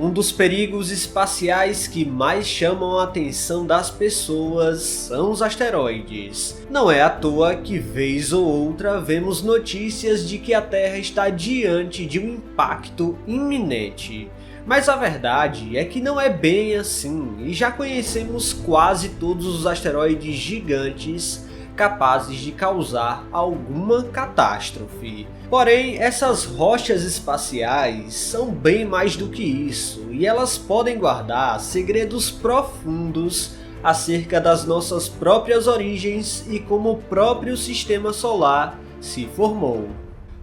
Um dos perigos espaciais que mais chamam a atenção das pessoas são os asteroides. Não é à toa que vez ou outra vemos notícias de que a Terra está diante de um impacto iminente. Mas a verdade é que não é bem assim, e já conhecemos quase todos os asteroides gigantes capazes de causar alguma catástrofe. Porém, essas rochas espaciais são bem mais do que isso, e elas podem guardar segredos profundos acerca das nossas próprias origens e como o próprio sistema solar se formou.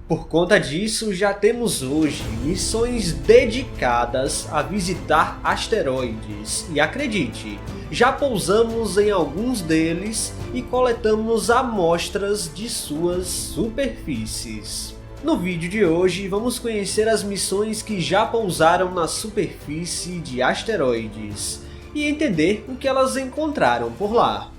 Por conta disso, já temos hoje missões dedicadas a visitar asteroides e acredite, já pousamos em alguns deles e coletamos amostras de suas superfícies. No vídeo de hoje vamos conhecer as missões que já pousaram na superfície de asteroides e entender o que elas encontraram por lá.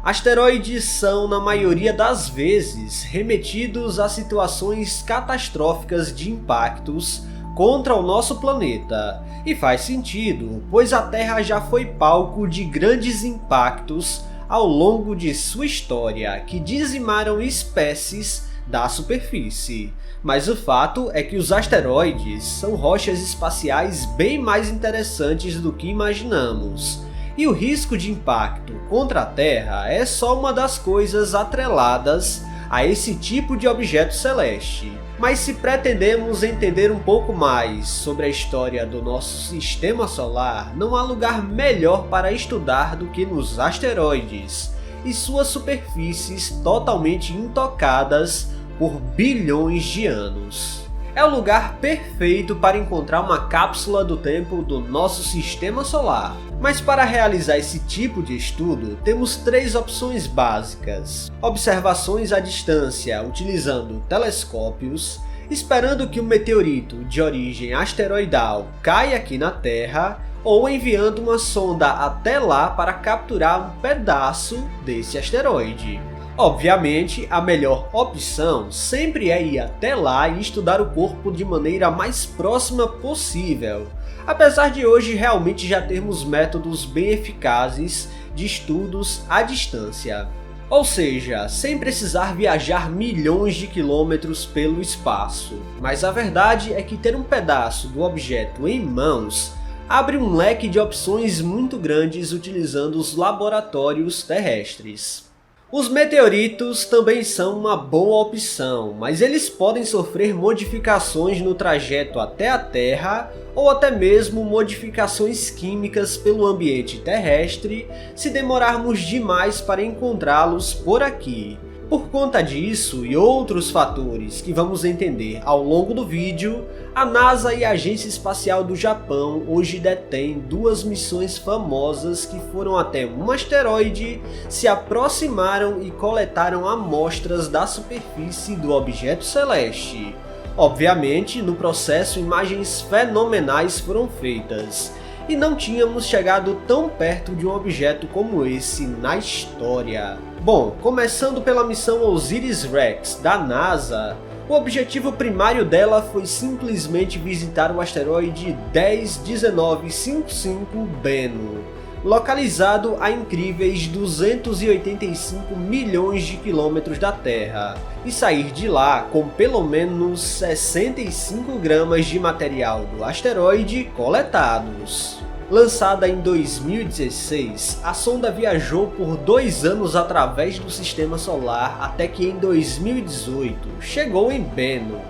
Asteroides são, na maioria das vezes, remetidos a situações catastróficas de impactos contra o nosso planeta. E faz sentido, pois a Terra já foi palco de grandes impactos ao longo de sua história, que dizimaram espécies da superfície. Mas o fato é que os asteroides são rochas espaciais bem mais interessantes do que imaginamos. E o risco de impacto contra a Terra é só uma das coisas atreladas a esse tipo de objeto celeste. Mas se pretendemos entender um pouco mais sobre a história do nosso sistema solar, não há lugar melhor para estudar do que nos asteroides e suas superfícies totalmente intocadas por bilhões de anos. É o lugar perfeito para encontrar uma cápsula do tempo do nosso sistema solar. Mas para realizar esse tipo de estudo, temos três opções básicas. Observações à distância utilizando telescópios, esperando que um meteorito de origem asteroidal caia aqui na Terra, ou enviando uma sonda até lá para capturar um pedaço desse asteroide. Obviamente, a melhor opção sempre é ir até lá e estudar o corpo de maneira mais próxima possível, apesar de hoje realmente já termos métodos bem eficazes de estudos à distância. Ou seja, sem precisar viajar milhões de quilômetros pelo espaço. Mas a verdade é que ter um pedaço do objeto em mãos abre um leque de opções muito grandes utilizando os laboratórios terrestres. Os meteoritos também são uma boa opção, mas eles podem sofrer modificações no trajeto até a Terra ou até mesmo modificações químicas pelo ambiente terrestre se demorarmos demais para encontrá-los por aqui. Por conta disso e outros fatores que vamos entender ao longo do vídeo, a NASA e a Agência Espacial do Japão hoje detêm duas missões famosas que foram até um asteroide, se aproximaram e coletaram amostras da superfície do objeto celeste. Obviamente, no processo imagens fenomenais foram feitas, e não tínhamos chegado tão perto de um objeto como esse na história. Bom, começando pela missão OSIRIS-REx da NASA, o objetivo primário dela foi simplesmente visitar o asteroide 101955 Bennu, localizado a incríveis 285 milhões de quilômetros da Terra, e sair de lá com pelo menos 65 gramas de material do asteroide coletados. Lançada em 2016, a sonda viajou por 2 anos através do sistema solar até que em 2018 chegou em Bennu,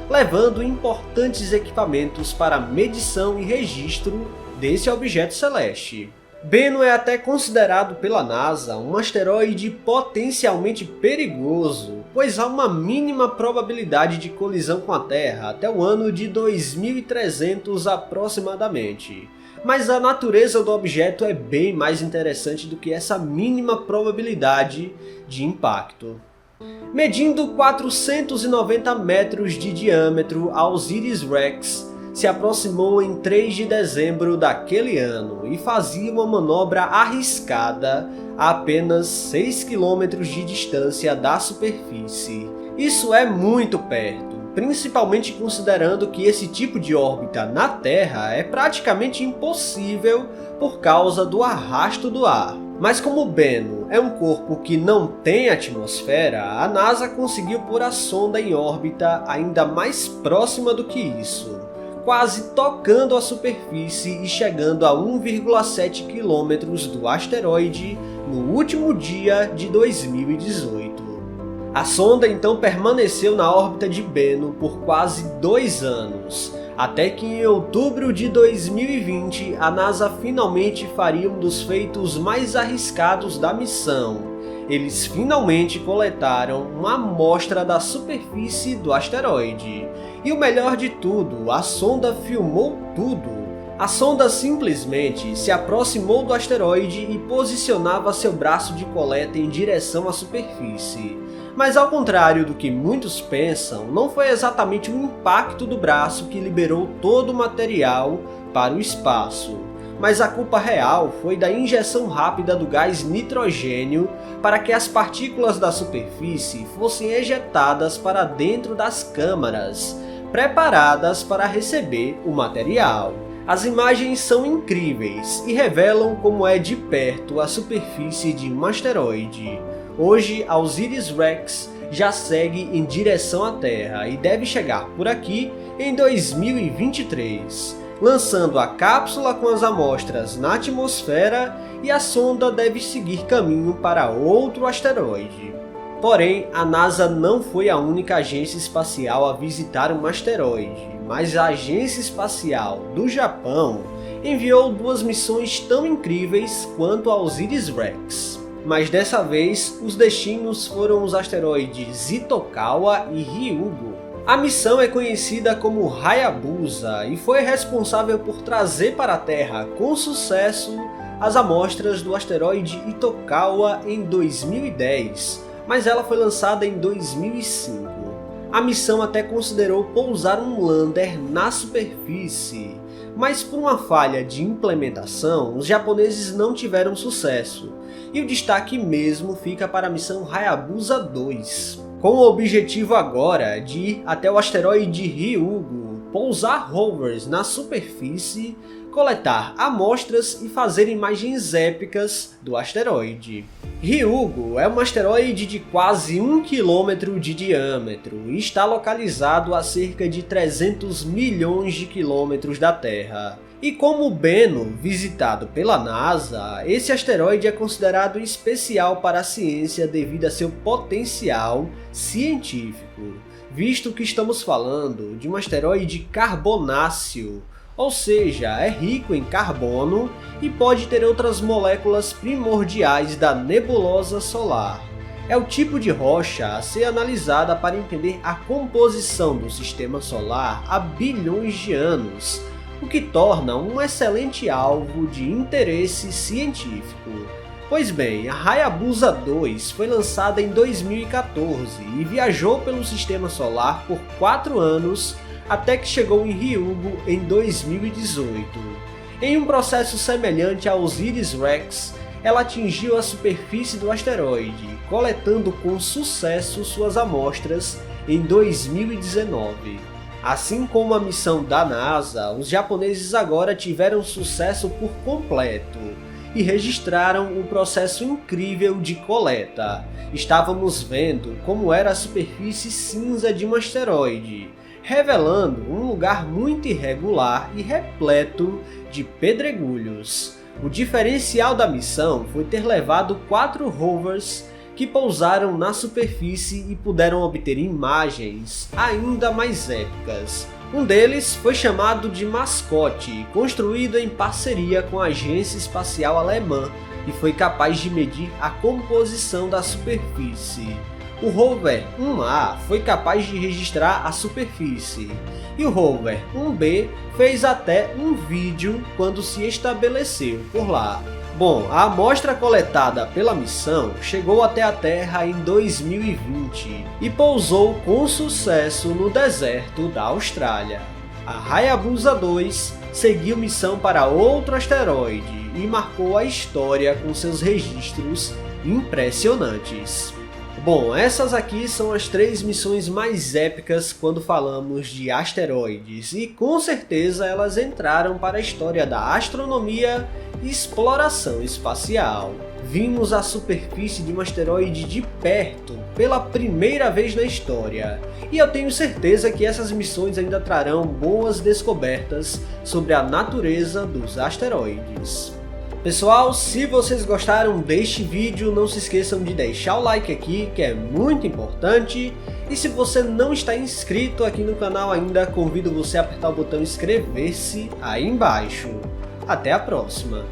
levando importantes equipamentos para medição e registro desse objeto celeste. Bennu é até considerado pela NASA um asteroide potencialmente perigoso, pois há uma mínima probabilidade de colisão com a Terra até o ano de 2300 aproximadamente. Mas a natureza do objeto é bem mais interessante do que essa mínima probabilidade de impacto. Medindo 490 metros de diâmetro, a OSIRIS-REx se aproximou em 3 de dezembro daquele ano e fazia uma manobra arriscada a apenas 6 km de distância da superfície. Isso é muito perto, principalmente considerando que esse tipo de órbita na Terra é praticamente impossível por causa do arrasto do ar. Mas como Bennu é um corpo que não tem atmosfera, a NASA conseguiu pôr a sonda em órbita ainda mais próxima do que isso, quase tocando a superfície e chegando a 1,7 km do asteroide no último dia de 2018. A sonda então permaneceu na órbita de Bennu por quase 2 anos, até que em outubro de 2020 a NASA finalmente faria um dos feitos mais arriscados da missão. Eles finalmente coletaram uma amostra da superfície do asteroide. E o melhor de tudo, a sonda filmou tudo. A sonda simplesmente se aproximou do asteroide e posicionava seu braço de coleta em direção à superfície. Mas ao contrário do que muitos pensam, não foi exatamente o impacto do braço que liberou todo o material para o espaço, mas a culpa real foi da injeção rápida do gás nitrogênio para que as partículas da superfície fossem ejetadas para dentro das câmaras, preparadas para receber o material. As imagens são incríveis e revelam como é de perto a superfície de um asteroide. Hoje, a OSIRIS-REx já segue em direção à Terra e deve chegar por aqui em 2023, lançando a cápsula com as amostras na atmosfera, e a sonda deve seguir caminho para outro asteroide. Porém, a NASA não foi a única agência espacial a visitar um asteroide, mas a Agência Espacial do Japão enviou 2 missões tão incríveis quanto a OSIRIS-REx. Mas dessa vez, os destinos foram os asteroides Itokawa e Ryugu. A missão é conhecida como Hayabusa e foi responsável por trazer para a Terra com sucesso as amostras do asteroide Itokawa em 2010, mas ela foi lançada em 2005. A missão até considerou pousar um lander na superfície, mas por uma falha de implementação, os japoneses não tiveram sucesso, e o destaque mesmo fica para a missão Hayabusa 2, com o objetivo agora de ir até o asteroide Ryugu, pousar rovers na superfície, coletar amostras e fazer imagens épicas do asteroide. Ryugu é um asteroide de quase 1 km de diâmetro e está localizado a cerca de 300 milhões de quilômetros da Terra. E como Bennu, visitado pela NASA, esse asteroide é considerado especial para a ciência devido a seu potencial científico, visto que estamos falando de um asteroide carbonáceo, ou seja, é rico em carbono e pode ter outras moléculas primordiais da nebulosa solar. É o tipo de rocha a ser analisada para entender a composição do sistema solar há bilhões de anos, o que torna um excelente alvo de interesse científico. Pois bem, a Hayabusa 2 foi lançada em 2014 e viajou pelo sistema solar por 4 anos até que chegou em Ryugu em 2018. Em um processo semelhante ao OSIRIS-REx, ela atingiu a superfície do asteroide, coletando com sucesso suas amostras em 2019. Assim como a missão da NASA, os japoneses agora tiveram sucesso por completo e registraram um processo incrível de coleta. Estávamos vendo como era a superfície cinza de um asteroide, revelando um lugar muito irregular e repleto de pedregulhos. O diferencial da missão foi ter levado 4 rovers que pousaram na superfície e puderam obter imagens ainda mais épicas. Um deles foi chamado de Mascote, construído em parceria com a Agência Espacial Alemã e foi capaz de medir a composição da superfície. O rover 1A foi capaz de registrar a superfície, e o rover 1B fez até um vídeo quando se estabeleceu por lá. Bom, a amostra coletada pela missão chegou até a Terra em 2020 e pousou com sucesso no deserto da Austrália. A Hayabusa 2 seguiu missão para outro asteroide e marcou a história com seus registros impressionantes. Bom, essas aqui são as 3 missões mais épicas quando falamos de asteroides, e com certeza elas entraram para a história da astronomia e exploração espacial. Vimos a superfície de um asteroide de perto, pela primeira vez na história, e eu tenho certeza que essas missões ainda trarão boas descobertas sobre a natureza dos asteroides. Pessoal, se vocês gostaram deste vídeo, não se esqueçam de deixar o like aqui, que é muito importante. E se você não está inscrito aqui no canal ainda, convido você a apertar o botão inscrever-se aí embaixo. Até a próxima!